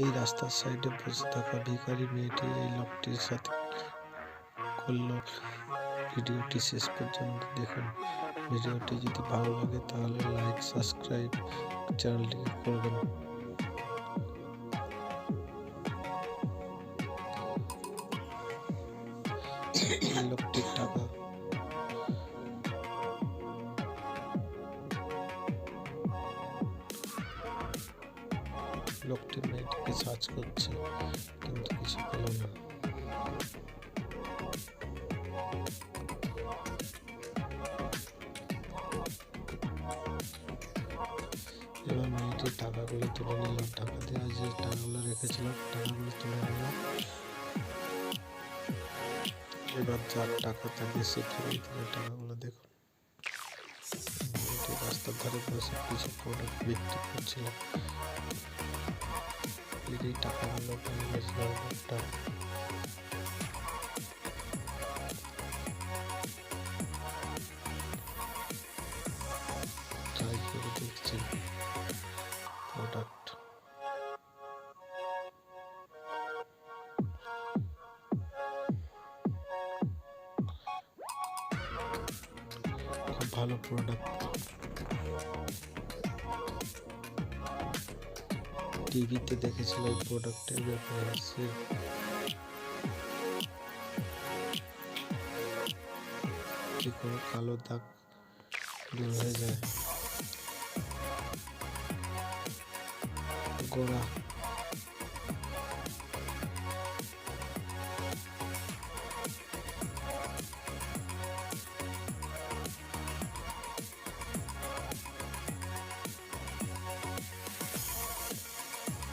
এই রাস্তার সাইডে বসে থাকা ভিখারি মেয়েটি এই লোকটির সাথে করল। ভিডিওটি শেষ পর্যন্ত দেখুন। ভিডিওটি যদি ভালো লাগে তাহলে লাইক, সাবস্ক্রাইব চ্যানেলটিকে করবেন। এই লোকটির টাকা লোকটি মেয়েটিকে সার্চ করছে কিন্তু কিছু পেল না। এবার মেয়েটির টাকাগুলো তুলে নিল। টাকা দেওয়া যে টাকাগুলো রেখেছিল টাকাগুলো তুলে নিল। এবার যার টাকা তাকে সে ফিরিয়ে দিল টাকাগুলো। দেখুন, মেয়েটি রাস্তার ধারে বসে কিছু প্রোডাক্ট বিক্রি করছিল। এই টাকাগুলো পেয়ে গেছিল লোকটা। ট্রাই করে দেখছি প্রোডাক্ট। খুব ভালো প্রোডাক্ট। টিভিতে দেখেছিল এই প্রোডাক্টের ব্যাপারে। সে কি করে কালো দাগ দূর হয়ে যায়। গোড়া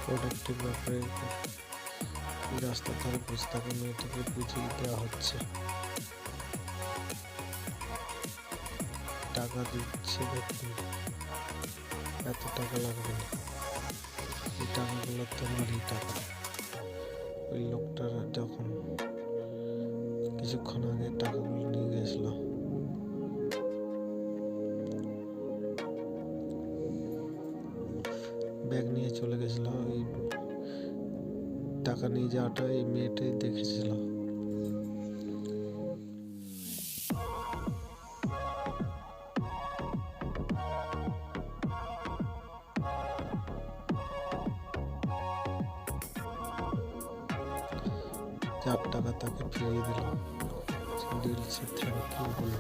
প্রোডাক্টের ব্যাপারে রাস্তার ধারে বসে থাকা মেয়েটিকে বুঝিয়ে দেওয়া হচ্ছে। টাকা দিচ্ছে, দেখুন এত টাকা লাগবে না, এই টাকাগুলো তোমারই টাকা। ওই লোকটা যখন কিছুক্ষণ আগে টাকাগুলো নিয়ে গেছিল, ব্যাগ নিয়ে চলে গেছিল, ওই টাকা নিয়ে যাওয়াটা এই মেয়েটাই দেখেছিল। যার টাকা তাকে ফিরিয়ে দিল। সে থ্যাংক ইউ বলল।